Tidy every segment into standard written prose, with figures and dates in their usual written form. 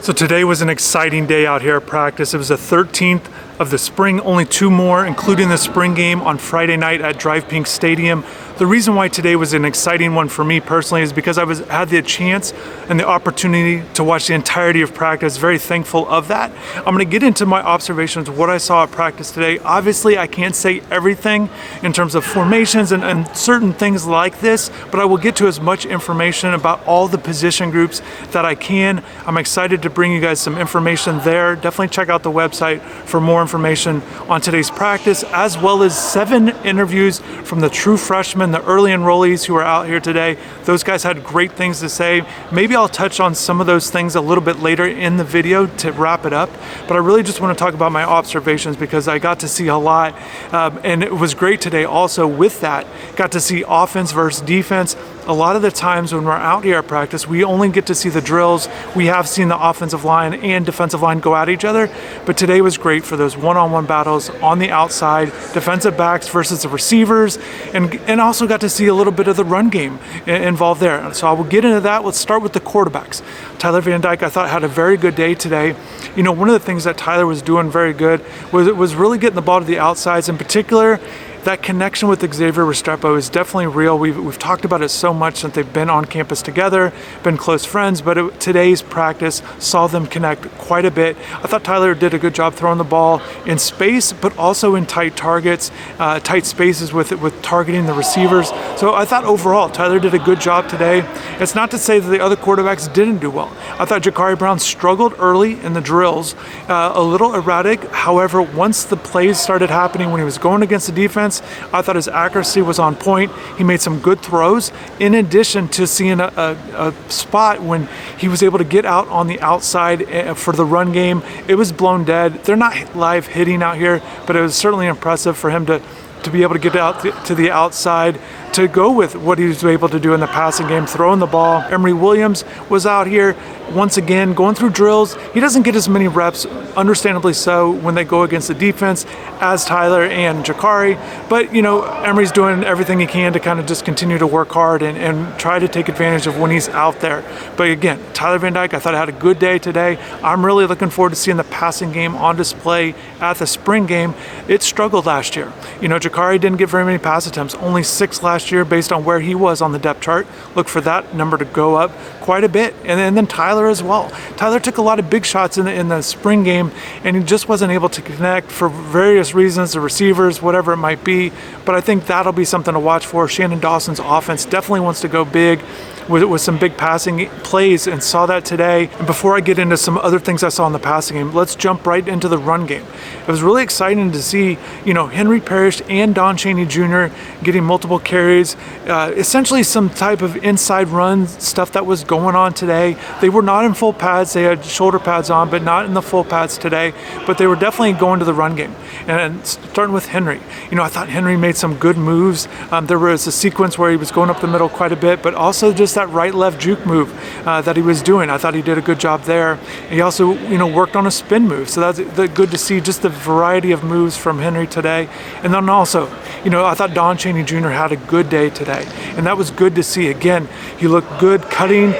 So today was an exciting day out here at practice. It was the 13th of the spring, only 2 more, including the spring game on Friday night at Drive Pink Stadium. The reason why today was an exciting one for me personally is because I had the chance and the opportunity to watch the entirety of practice. Very thankful of that. I'm going to get into my observations, what I saw at practice today. Obviously, I can't say everything in terms of formations and certain things like this, but I will get to as much information about all the position groups that I can. I'm excited to bring you guys some information there. Definitely check out the website for more information on today's practice, as well as 7 interviews from the true freshmen, the early enrollees who are out here today. Those guys had great things to say. Maybe I'll touch on some of those things a little bit later in the video to wrap it up, but I really just want to talk about my observations because I got to see a lot, and it was great today also with that. Got to see offense versus defense. A lot of the times when we're out here at practice, we only get to see the drills. We have seen the offensive line and defensive line go at each other, but today was great for those one-on-one battles on the outside, defensive backs versus the receivers, and also got to see a little bit of the run game involved there. So I will get into that. Let's start with the quarterbacks. Tyler Van Dyke, I thought, had a very good day today. You know, one of the things that Tyler was doing very good was really getting the ball to the outsides. In particular, that connection with Xavier Restrepo is definitely real. We've talked about it so much since they've been on campus together, been close friends, but today's practice saw them connect quite a bit. I thought Tyler did a good job throwing the ball in space, but also in tight targets, tight spaces with targeting the receivers. So I thought overall, Tyler did a good job today. It's not to say that the other quarterbacks didn't do well. I thought Jakari Brown struggled early in the drills, a little erratic. However, once the plays started happening when he was going against the defense, I thought his accuracy was on point. He made some good throws, in addition to seeing a spot when he was able to get out on the outside for the run game. It was blown dead. They're not live hitting out here, but it was certainly impressive for him to be able to get out to the outside to go with what he was able to do in the passing game, throwing the ball. Emory Williams was out here once again going through drills. He doesn't get as many reps, understandably so, when they go against the defense as Tyler and Jakari, but you know, Emory's doing everything he can to kind of just continue to work hard and try to take advantage of when he's out there. But again, Tyler Van Dyke, I thought, had a good day today. I'm really looking forward to seeing the passing game on display at the spring game. It struggled last year. You know, Jakari didn't get very many pass attempts, only 6 last year based on where he was on the depth chart. Look for that number to go up quite a bit. And then Tyler as well. Tyler took a lot of big shots in the spring game, and he just wasn't able to connect for various reasons, the receivers, whatever it might be. But I think that'll be something to watch for. Shannon Dawson's offense definitely wants to go big with some big passing plays, and saw that today. And before I get into some other things I saw in the passing game, let's jump right into the run game. It was really exciting to see, you know, Henry Parrish and Don Chaney Jr. getting multiple carries, essentially some type of inside run stuff that was going on today. They were not in full pads. They had shoulder pads on, but not in the full pads today. But they were definitely going to the run game. And starting with Henry, you know, I thought Henry made some good moves. There was a sequence where he was going up the middle quite a bit, but also just that right-left juke move that he was doing. I thought he did a good job there. He also, you know, worked on a spin move. So that's good to see just the variety of moves from Henry today. And then also, you know, I thought Don Chaney Jr. had a good day today. And that was good to see. Again, he looked good cutting,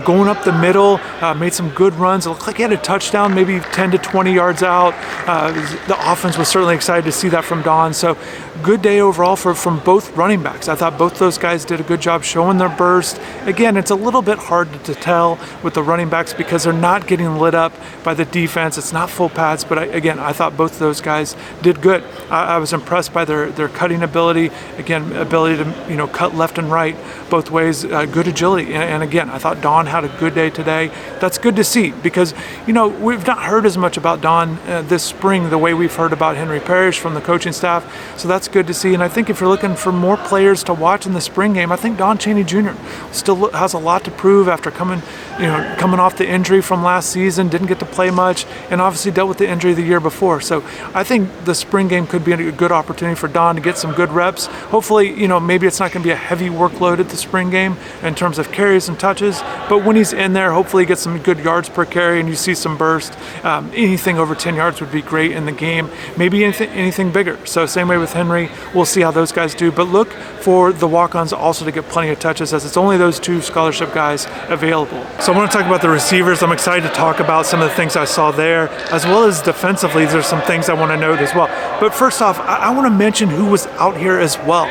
going up the middle, made some good runs. It looked like he had a touchdown, maybe 10 to 20 yards out. The offense was certainly excited to see that from Don. So good day overall from both running backs. I thought both those guys did a good job showing their burst. Again, it's a little bit hard to tell with the running backs because they're not getting lit up by the defense. It's not full pads, but I thought both of those guys did good. I was impressed by their cutting ability. Again, ability to, you know, cut left and right both ways. Good agility. And again, I thought Don had a good day today. That's good to see because, you know, we've not heard as much about Don this spring the way we've heard about Henry Parrish from the coaching staff. So that's good to see. And I think if you're looking for more players to watch in the spring game, I think Don Chaney Jr. still has a lot to prove after coming off the injury from last season, didn't get to play much, and obviously dealt with the injury the year before. So I think the spring game could be a good opportunity for Don to get some good reps. Hopefully, you know, maybe it's not going to be a heavy workload at the spring game in terms of carries and touches, but when he's in there, hopefully he gets some good yards per carry and you see some burst. Anything over 10 yards would be great in the game. Maybe anything bigger. So same way with Henry. We'll see how those guys do, but look for the walk-ons also to get plenty of touches, as it's only those 2 scholarship guys available. So I want to talk about the receivers. I'm excited to talk about some of the things I saw there, as well as defensively. There's some things I want to note as well. But first off, I want to mention who was out here as well.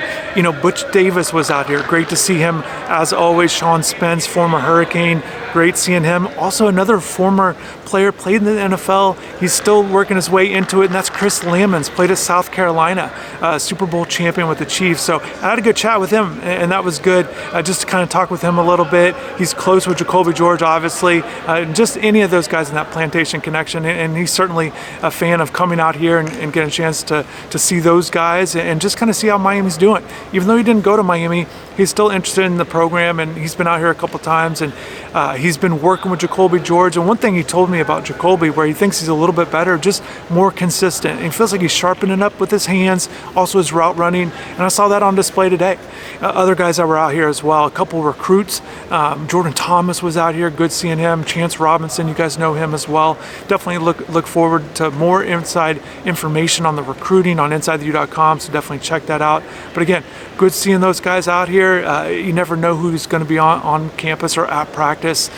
Butch Davis was out here. Great to see him, as always. Sean Spence, former Hurricane. Great seeing him. Also, another former player, played in the NFL. He's still working his way into it, and that's Chris Lamons, played at South Carolina, Super Bowl champion with the Chiefs. So I had a good chat with him, and that was good, just to kind of talk with him a little bit. He's close with Jacoby George, obviously, just any of those guys in that plantation connection, and he's certainly a fan of coming out here and getting a chance to see those guys and just kind of see how Miami's doing. Even though he didn't go to Miami, he's still interested in the program, and he's been out here a couple times, and he's been working with Jacoby George. And one thing he told me about Jacoby, where he thinks he's a little bit better, just more consistent. And he feels like he's sharpening up with his hands, also his route running, and I saw that on display today. Other guys that were out here as well, a couple recruits. Jordan Thomas was out here, good seeing him. Chance Robinson, you guys know him as well. Definitely look forward to more inside information on the recruiting on InsideTheU.com, so definitely check that out. But again, good seeing those guys out here. You never know who's going to be on campus or at practice,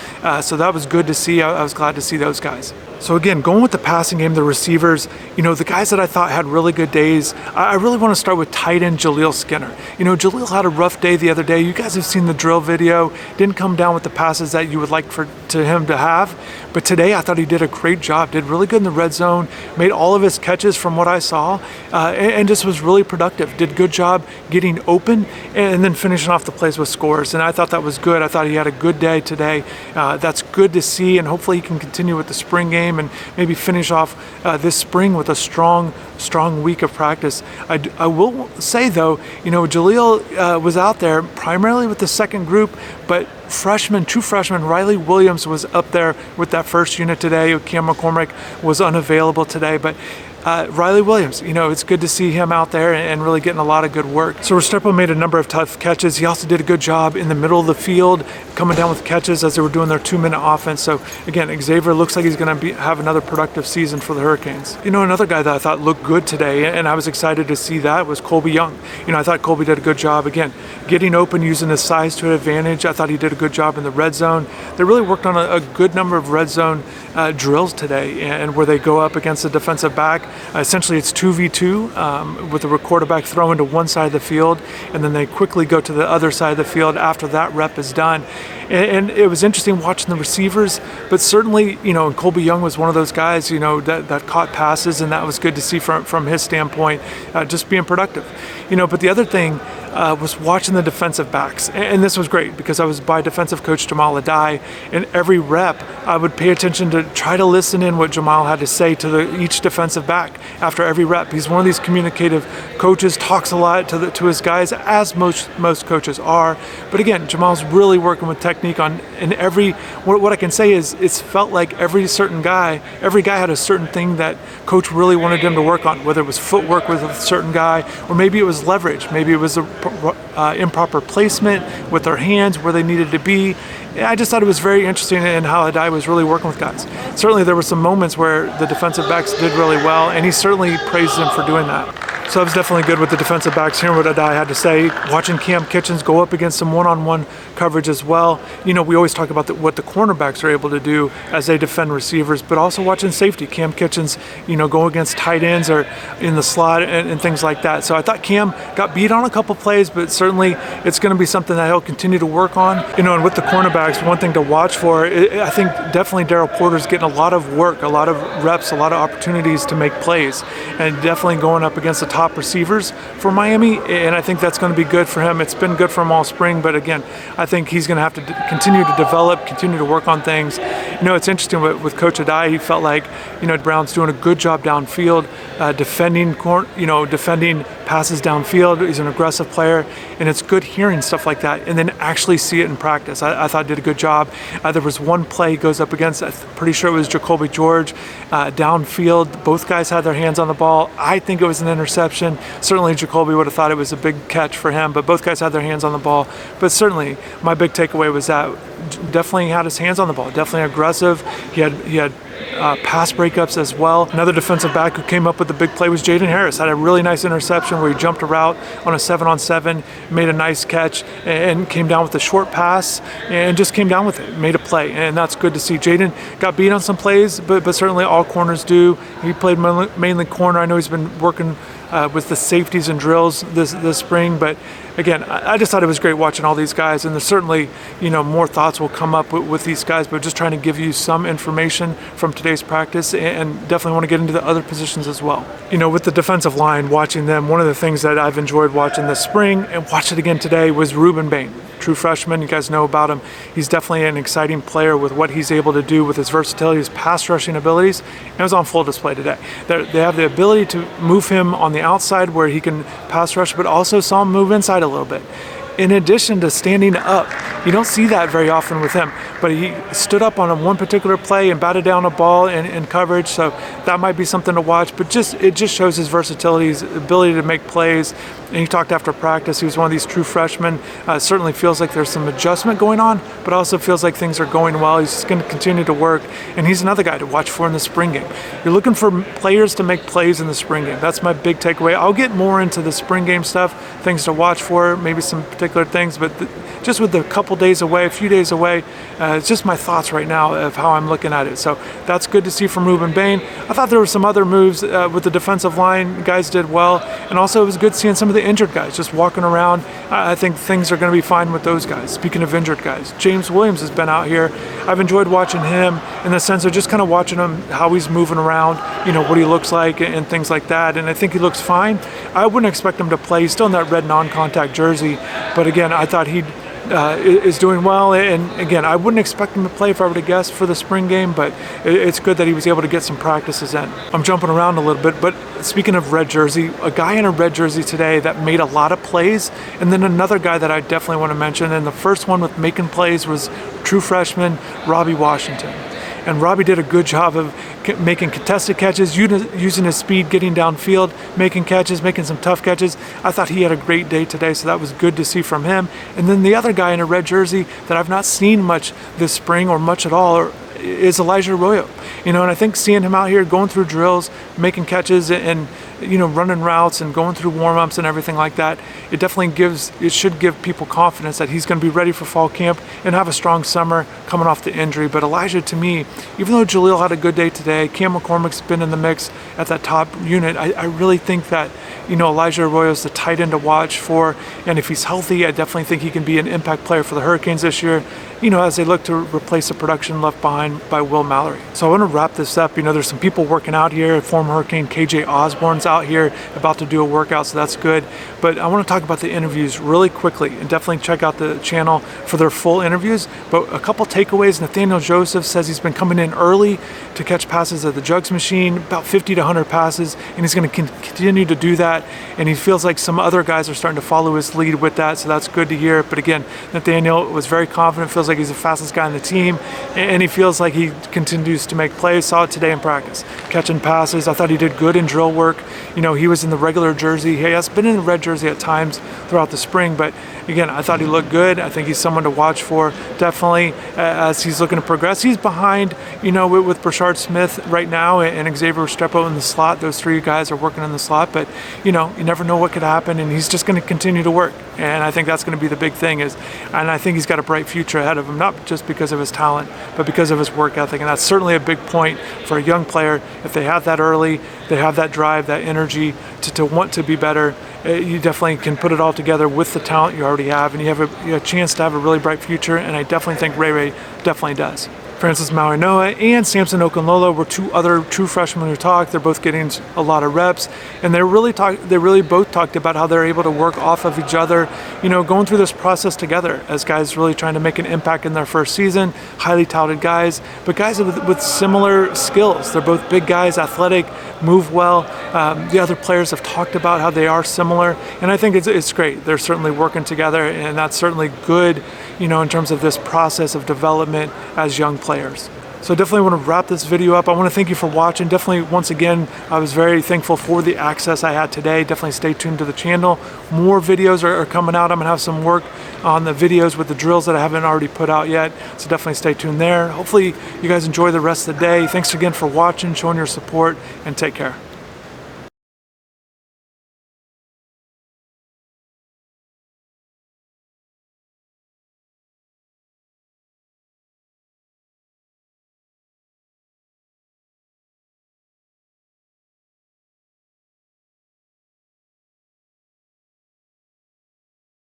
so that was good to see. I was glad to see those guys. So again, going with the passing game, the receivers, the guys that I thought had really good days, I really want to start with tight end Jaleel Skinner. Jaleel had a rough day the other day. You guys have seen the drill video. Didn't come down with the passes that you would like to him to have. But today I thought he did a great job, did really good in the red zone, made all of his catches from what I saw, and just was really productive. Did a good job getting open and then finishing off the plays with scores. And I thought that was good. I thought he had a good day today. That's good to see, and hopefully he can continue with the spring game and maybe finish off this spring with a strong week of practice. I will say though, Jaleel was out there primarily with the second group, but two freshmen, Riley Williams was up there with that first unit today. Cam McCormick was unavailable today, but Riley Williams, it's good to see him out there and really getting a lot of good work. So Restrepo made a number of tough catches. He also did a good job in the middle of the field, coming down with catches as they were doing their 2-minute offense. So again, Xavier looks like he's going to have another productive season for the Hurricanes. Another guy that I thought looked good today, and I was excited to see that, was Colby Young. I thought Colby did a good job, again, getting open, using his size to advantage. I thought he did a good job in the red zone. They really worked on a good number of red zone drills today, and where they go up against the defensive back. Essentially, it's 2v2 with the quarterback throwing to one side of the field, and then they quickly go to the other side of the field after that rep is done. And it was interesting watching the receivers, but certainly, Colby Young was one of those guys, that caught passes, and that was good to see from his standpoint, just being productive. But the other thing was watching the defensive backs, and this was great because I was by defensive coach Jamal Adai, and every rep I would pay attention to try to listen in what Jamal had to say to each defensive back after every rep. He's one of these communicative coaches, talks a lot to his guys, as most coaches are. But again, Jamal's really working with technique what I can say is it's felt like every guy had a certain thing that coach really wanted him to work on, whether it was footwork with a certain guy, or maybe it was leverage, maybe it was improper placement with their hands where they needed to be. I just thought it was very interesting in how Adai was really working with guys. Certainly there were some moments where the defensive backs did really well, and he certainly praised them for doing that. So that was definitely good with the defensive backs, hearing what Adai had to say, watching Cam Kitchens go up against some one-on-one coverage as well. We always talk about what the cornerbacks are able to do as they defend receivers, but also watching safety. Cam Kitchens, go against tight ends or in the slot and things like that. So I thought Cam got beat on a couple plays, but certainly it's going to be something that he'll continue to work on. And with the cornerbacks, one thing to watch for, I think definitely Daryl Porter's getting a lot of work, a lot of reps, a lot of opportunities to make plays, and definitely going up against the top receivers for Miami, and I think that's going to be good for him. It's been good for him all spring, but again, I think he's going to have to continue to develop, continue to work on things. It's interesting with Coach Adai, he felt like, Brown's doing a good job downfield, defending passes downfield. He's an aggressive player, and it's good hearing stuff like that and then actually see it in practice. I thought did a good job. There was one play he goes up against, I'm pretty sure it was Jacoby George, downfield. Both guys had their hands on the ball. I think it was an interception. Certainly Jacoby would have thought it was a big catch for him, but both guys had their hands on the ball. But certainly my big takeaway was that definitely had his hands on the ball, definitely aggressive. He had pass breakups as well. Another defensive back who came up with the big play was Jaden Harris. Had a really nice interception where he jumped a route on a 7-on-7, made a nice catch, and came down with a short pass and just came down with it, made a play. And that's good to see. Jaden got beat on some plays, but certainly all corners do. He played mainly corner. I know he's been working with the safeties and drills this spring, but again, I just thought it was great watching all these guys, and there's certainly, more thoughts will come up with these guys, but just trying to give you some information from today's practice, and definitely want to get into the other positions as well. With the defensive line, watching them, one of the things that I've enjoyed watching this spring and watched it again today was Ruben Bain. True freshman, you guys know about him. He's definitely an exciting player with what he's able to do with his versatility, his pass rushing abilities, and it was on full display today. They have the ability to move him on the outside where he can pass rush, but also saw him move inside a little bit. In addition to standing up, you don't see that very often with him, but he stood up on one particular play and batted down a ball in coverage, so that might be something to watch, but it just shows his versatility, his ability to make plays. And he talked after practice, he was one of these true freshmen. Certainly feels like there's some adjustment going on, but also feels like things are going well. He's just going to continue to work, and he's another guy to watch for in the spring game. You're looking for players to make plays in the spring game. That's my big takeaway. I'll get more into the spring game stuff, things to watch for, maybe some particular things, but just with a couple days away, a few days away, it's just my thoughts right now of how I'm looking at it. So that's good to see from Ruben Bain. I thought there were some other moves with the defensive line. Guys did well, and also it was good seeing some of the injured guys just walking around. I think things are going to be fine with those guys. Speaking of injured guys, James Williams has been out here. I've enjoyed watching him in the sense of just kind of watching him, how he's moving around, what he looks like and things like that, and I think he looks fine. I wouldn't expect him to play. He's still in that red non-contact jersey, but again, I thought he is doing well, and again, I wouldn't expect him to play if I were to guess for the spring game, but it's good that he was able to get some practices in. I'm jumping around a little bit, but speaking of red jersey, a guy in a red jersey today that made a lot of plays, and then another guy that I definitely want to mention, and the first one with making plays was true freshman Robbie Washington. And Robbie did a good job of making contested catches, using his speed, getting downfield, making catches, making some tough catches. I thought he had a great day today, so that was good to see from him. And then the other guy in a red jersey that I've not seen much this spring or much at all is Elijah Arroyo. And I think seeing him out here going through drills, making catches, and running routes and going through warm-ups and everything like that, it should give people confidence that he's going to be ready for fall camp and have a strong summer coming off the injury. But Elijah, to me, even though Jaleel had a good day today, Cam McCormick's been in the mix at that top unit, I really think that Elijah Arroyo is the tight end to watch for, and if he's healthy, I definitely think he can be an impact player for the Hurricanes this year, as they look to replace the production left behind by Will Mallory. So I want to wrap this up. There's some people working out here. Former Hurricane KJ Osborne's out here about to do a workout, so that's good. But I want to talk about the interviews really quickly, and definitely check out the channel for their full interviews. But a couple takeaways: Nathaniel Joseph says he's been coming in early to catch passes at the Jugs machine, about 50 to 100 passes, and he's going to continue to do that. And he feels like some other guys are starting to follow his lead with that, so that's good to hear. But again, Nathaniel was very confident, feels like he's the fastest guy on the team, and he feels like he continues to make plays. Saw it today in practice, catching passes. I thought he did good in drill work. He was in the regular jersey. He has been in the red jersey at times throughout the spring, but again, I thought he looked good. I think he's someone to watch for, definitely, as he's looking to progress. He's behind, with Brashard Smith right now and Xavier Restrepo in the slot. Those three guys are working in the slot, but, you never know what could happen, and he's just going to continue to work. And I think that's going to be the big thing and I think he's got a bright future ahead of him, not just because of his talent, but because of his work ethic. And that's certainly a big point for a young player. If they have that early, they have that drive, that energy to want to be better, you definitely can put it all together with the talent you already have, and you have a chance to have a really bright future, and I definitely think Ray definitely does. Francis Mauinoa and Samson Okunlola were two other true freshmen who talked. They're both getting a lot of reps, and they really both talked about how they're able to work off of each other, going through this process together as guys really trying to make an impact in their first season. Highly touted guys, but guys with similar skills. They're both big guys, athletic, move well. The other players have talked about how they are similar, and I think it's great. They're certainly working together, and that's certainly good, in terms of this process of development as young players. So definitely want to wrap this video up. I want to thank you for watching. Definitely, once again, I was very thankful for the access I had today. Definitely stay tuned to the channel. More videos are coming out. I'm gonna have some work on the videos with the drills that I haven't already put out yet. So definitely stay tuned there. Hopefully you guys enjoy the rest of the day. Thanks again for watching, showing your support, and take care.